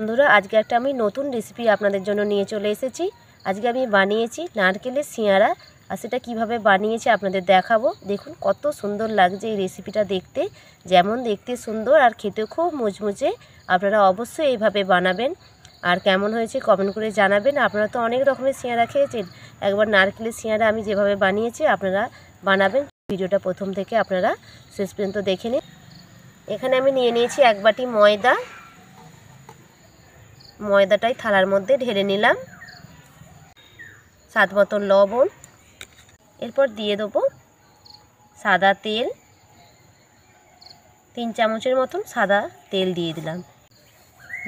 বন্ধুরা আজকে একটা আমি নতুন রেসিপি আপনাদের জন্য নিয়ে চলে এসেছি। আজকে আমি বানিয়েছি নারকেলের সিঙাড়া, আর সেটা কীভাবে বানিয়েছি আপনাদের দেখাবো। দেখুন কত সুন্দর লাগছে এই রেসিপিটা দেখতে, যেমন দেখতে সুন্দর আর খেতেও খুব মুচমুচে। আপনারা অবশ্যই এইভাবে বানাবেন, আর কেমন হয়েছে কমেন্ট করে জানাবেন। আপনারা তো অনেক রকমের সিঙাড়া খেয়েছেন, একবার নারকেলের সিঙাড়া আমি যেভাবে বানিয়েছি আপনারা বানাবেন। ভিডিওটা প্রথম থেকে আপনারা শেষ পর্যন্ত দেখে নিন। এখানে আমি নিয়ে নিয়েছি 1 বাটি ময়দা। ময়দাটাই থালার মধ্যে ঢেলে নিলাম। স্বাদ মতো লবণ, এরপর দিয়ে দেবো সাদা তেল। 3 চামচের মতন সাদা তেল দিয়ে দিলাম।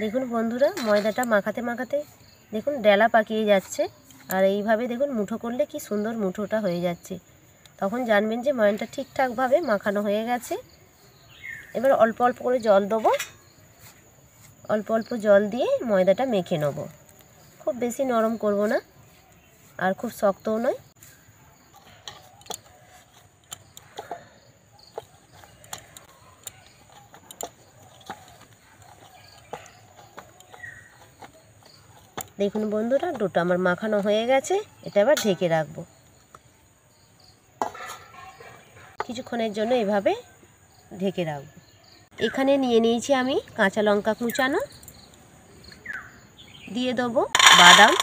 দেখুন বন্ধুরা ময়দাটা মাখাতে মাখাতে দেখুন ডেলা পাকিয়ে যাচ্ছে, আর এইভাবে দেখুন মুঠো করলে কি সুন্দর মুঠোটা হয়ে যাচ্ছে। তখন জানবেন যে ময়দাটা ঠিকঠাকভাবে মাখানো হয়ে গেছে। এবার অল্প অল্প করে জল দেবো। অল্প অল্প জল দিয়ে ময়দাটা মেখে নেব। খুব বেশি নরম করব না, আর খুব শক্তও নয়। দেখুন বন্ধুরা ডোটা আমার মাখানো হয়ে গেছে। এটা এবার ঢেকে রাখবো কিছুক্ষণের জন্য, এভাবে ঢেকে রাখবো। এখানে নিয়ে নিয়েছি আমি কাঁচা লঙ্কা কুচানো, দিয়ে দেবো বাদাম,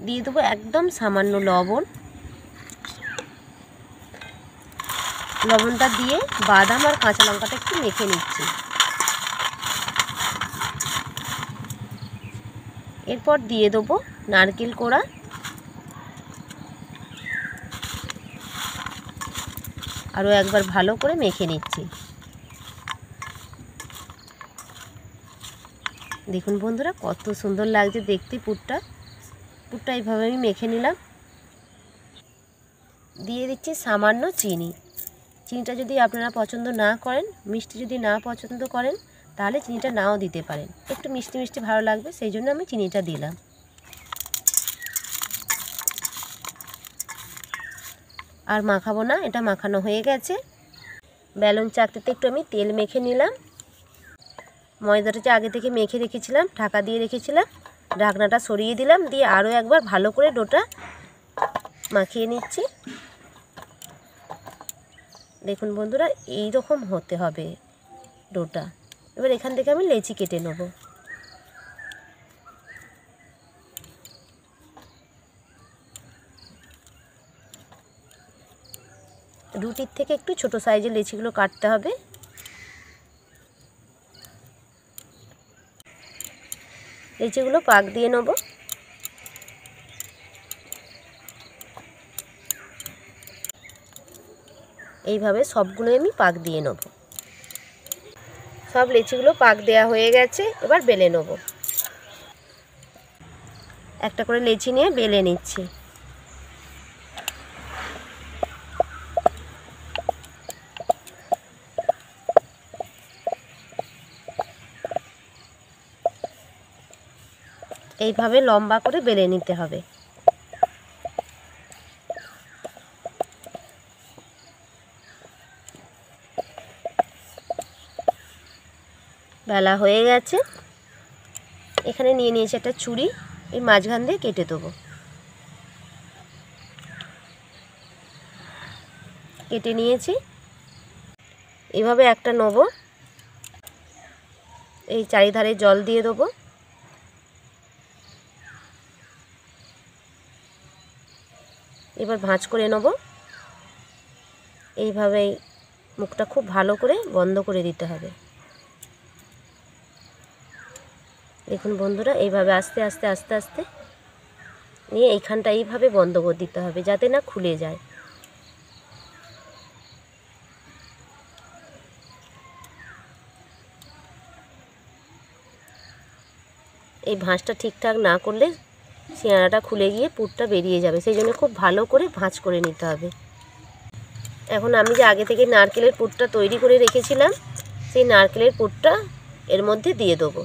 দিয়ে দেবো একদম সামান্য লবণ। লবণটা দিয়ে বাদাম আর কাঁচা লঙ্কাটা একটু মেখে নিচ্ছি। এরপর দিয়ে দেবো নারকেল কোড়া, আরও একবার ভালো করে মেখে নিচ্ছি। দেখুন বন্ধুরা কত সুন্দর লাগছে দেখতে পুরটা এইভাবে আমি মেখে নিলাম। দিয়ে দিচ্ছি সামান্য চিনি। চিনিটা যদি আপনারা পছন্দ না করেন, মিষ্টি যদি না পছন্দ করেন, তাহলে চিনিটা নাও দিতে পারেন। একটু মিষ্টি মিষ্টি ভালো লাগবে, সেই জন্য আমি চিনিটা দিলাম। আর মাখাবো না, এটা মাখানো হয়ে গেছে। বেলুন চাকতিতে একটু আমি তেল মেখে নিলাম। ময়দাটা যে আগে থেকে মেখে রেখেছিলাম, ঢাকা দিয়ে রেখেছিলাম, ঢাকনাটা সরিয়ে দিলাম, দিয়ে আরও একবার ভালো করে ডোটা মাখিয়ে নিচ্ছি। দেখুন বন্ধুরা এই রকম হতে হবে ডোটা। এবার এখান থেকে আমি লেচি কেটে নেব। রুটির থেকে একটু ছোট সাইজের লেচিগুলো কাটতে হবে। লেচিগুলো পাক দিয়ে নেব। এইভাবে সবগুলো আমি পাক দিয়ে নেব। সব লেচিগুলো পাক দেওয়া হয়ে গেছে, এবার বেলে নেব। একটা করে লেচি নিয়ে বেলে নিচ্ছি। এইভাবে লম্বা করে বেলে নিতে হবে। বেলা হয়ে গেছে। এখানে নিয়ে নিয়েছি একটা ছুরি, এই মাঝখান দিয়ে কেটে দেবো। কেটে নিয়েছি। এভাবে একটা নেব, এই চারিধারে জল দিয়ে দেবো। এবার ভাঁজ করে নেব। এইভাবেই মুখটা খুব ভালো করে বন্ধ করে দিতে হবে। দেখুন বন্ধুরা এইভাবে আস্তে আস্তে আস্তে আস্তে নিয়ে এইখানটা এইভাবে বন্ধ করে দিতে হবে, যাতে না খুলে যায়। এই ভাঁজটা ঠিকঠাক না করলে সিঙাড়াটা খুলে গিয়ে পুরটা বেরিয়ে যাবে, সেই জন্য খুব ভালো করে ভাঁজ করে নিতে হবে। এখন আমি যে আগে থেকে নারকেলের পুরটা তৈরি করে রেখেছিলাম, সেই নারকেলের পুরটা এর মধ্যে দিয়ে দেবো।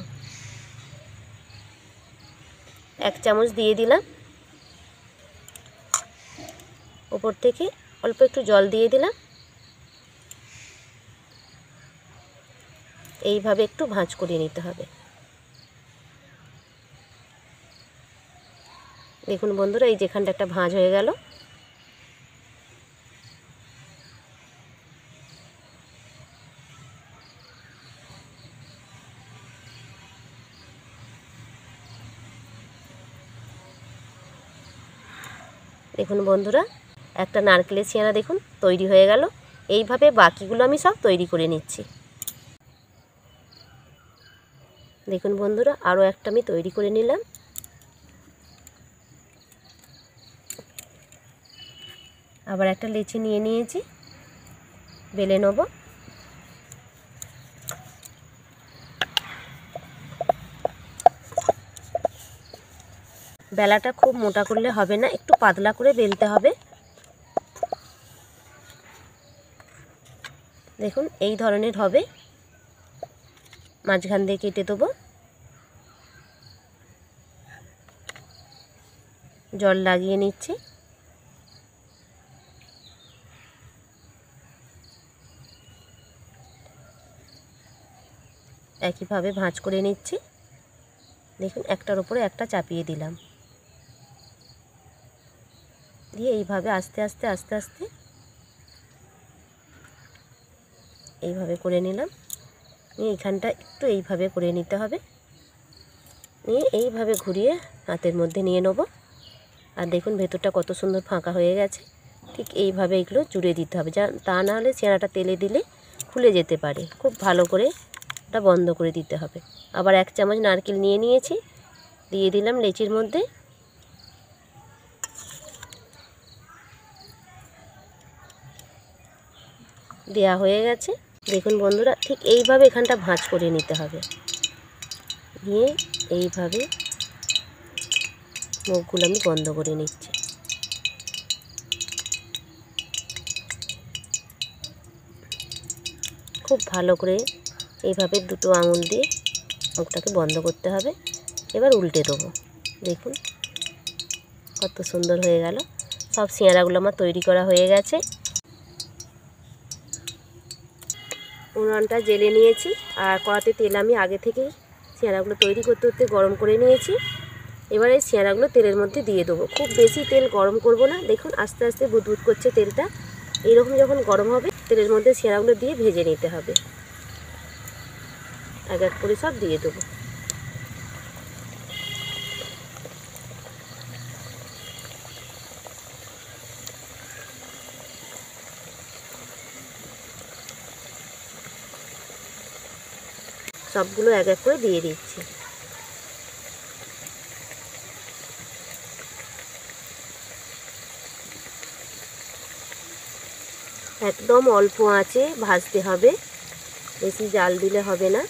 1 চামচ দিয়ে দিলাম। ওপর থেকে অল্প একটু জল দিয়ে দিলাম। এইভাবে একটু ভাঁজ করে নিতে হবে। দেখুন বন্ধুরা, এই যেখানটা একটা ভাঁজ হয়ে গেল, দেখুন বন্ধুরা একটা নারকেলের সিঙাড়া দেখুন তৈরি হয়ে গেল। এইভাবে বাকিগুলো আমি সব তৈরি করে নিচ্ছি। দেখুন বন্ধুরা, আরও একটা আমি তৈরি করে নিলাম। আবার একটা লেচি নিয়ে নিয়েছি, বেলে নেব। বেলাটা খুব মোটা করলে হবে না, একটু পাতলা করে বেলতে হবে। দেখুন এই ধরনের হবে। মাঝখান দিয়ে কেটে দেবো। জল লাগিয়ে নিচ্ছি। একইভাবে ভাঁজ করে নিচ্ছি। দেখুন একটার উপরে একটা চাপিয়ে দিলাম, দিয়ে এইভাবে আস্তে আস্তে আস্তে আস্তে এইভাবে করে নিলাম। নিয়ে এইখানটা একটু এইভাবে করে নিতে হবে, নিয়ে এইভাবে ঘুরিয়ে হাতের মধ্যে নিয়ে নেব। আর দেখুন ভেতরটা কত সুন্দর ফাঁকা হয়ে গেছে। ঠিক এইভাবে এগুলো জুড়ে দিতে হবে, তা না হলে সিঙাড়াটা তেলে দিলে খুলে যেতে পারে। খুব ভালো করে ওটা বন্ধ করে দিতে হবে। আবার 1 চামচ নারকেল নিয়ে নিয়েছি, দিয়ে দিলাম লেচির মধ্যে। দেয়া হয়ে গেছে। দেখুন বন্ধুরা, ঠিক এইভাবে এখানটা ভাঁজ করে নিতে হবে। নিয়ে এইভাবে মুখগুলো আমি বন্ধ করে নিচ্ছি। খুব ভালো করে এইভাবে দুটো আঙুল দিয়ে মুখটাকে বন্ধ করতে হবে। এবার উল্টে দেবো। দেখুন কত সুন্দর হয়ে গেল। সব সিঙাড়াগুলো আমার তৈরি করা হয়ে গেছে। উনুনটা জেলে নিয়েছি, আর কড়াতে তেল আমি আগে থেকেই সিঙাড়াগুলো তৈরি করতে করতে গরম করে নিয়েছি। এবার এই সিঙাড়াগুলো তেলের মধ্যে দিয়ে দেবো। খুব বেশি তেল গরম করব না। দেখুন আস্তে আস্তে বুদবুদ করছে তেলটা। এইরকম যখন গরম হবে তেলের মধ্যে সিঙাড়াগুলো দিয়ে ভেজে নিতে হবে। এক এক করে সব দিয়ে দেবো। সবগুলো এক এক করে দিয়ে দিচ্ছি। একদম অল্প আঁচে ভাজতে হবে, বেশি জাল দিলে হবে না।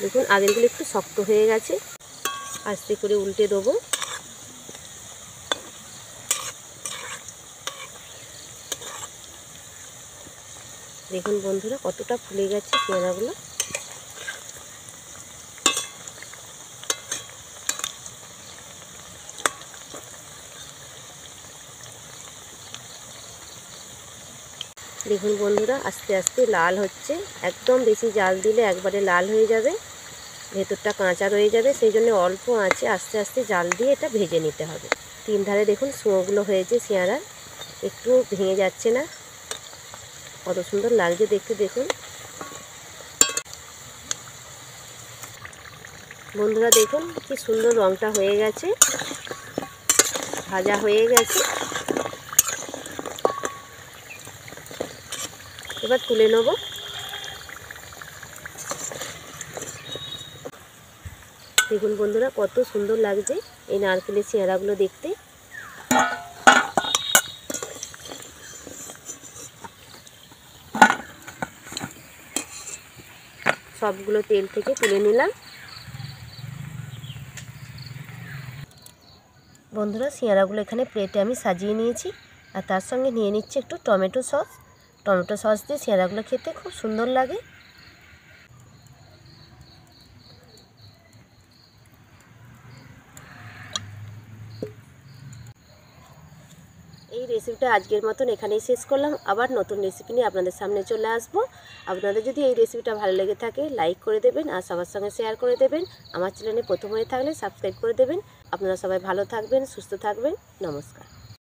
দেখুন আগেরগুলো একটু শক্ত হয়ে গেছে, আস্তে করে উল্টে দেবো। দেখুন বন্ধুরা কতটা ফুলে গেছে সিঙাড়াগুলো। দেখুন বন্ধুরা আস্তে আস্তে লাল হচ্ছে। একদম বেশি জাল দিলে একবারে লাল হয়ে যাবে, ভেতরটা কাঁচা রয়ে যাবে। সেই জন্য অল্প আঁচে আস্তে আস্তে জাল দিয়ে এটা ভেজে নিতে হবে। 3 ধারে দেখুন সুঁয়োগুলো হয়েছে সিঙাড়ার, একটু ভেঙে যাচ্ছে না। কত সুন্দর লাগছে দেখতে। দেখুন বন্ধুরা, দেখুন কি সুন্দর রঙটা হয়ে গেছে, ভাজা হয়ে গেছে। এবার তুলে নেব। দেখুন বন্ধুরা কত সুন্দর লাগছে এই নারকেলের সিঙাড়াগুলো দেখতে। সবগুলো তেল থেকে তুলে নিলাম। বন্ধুরা সিঙাড়াগুলো এখানে প্লেটে আমি সাজিয়ে নিয়েছি, আর তার সঙ্গে নিয়ে নিচ্ছি একটু টমেটো সস। টমেটো সস দিয়ে সিঙাড়াগুলো খেতে খুব সুন্দর লাগে। এই রেসিপিটা আজকের মতন এখানেই শেষ করলাম। আবার নতুন রেসিপি নিয়ে আপনাদের সামনে চলে আসবো। আপনাদের যদি এই রেসিপিটা ভালো লেগে থাকে লাইক করে দেবেন আর সবার সঙ্গে শেয়ার করে দেবেন। আমার চ্যানেলে প্রথম হয়ে থাকলে সাবস্ক্রাইব করে দেবেন। আপনারা সবাই ভালো থাকবেন, সুস্থ থাকবেন। নমস্কার।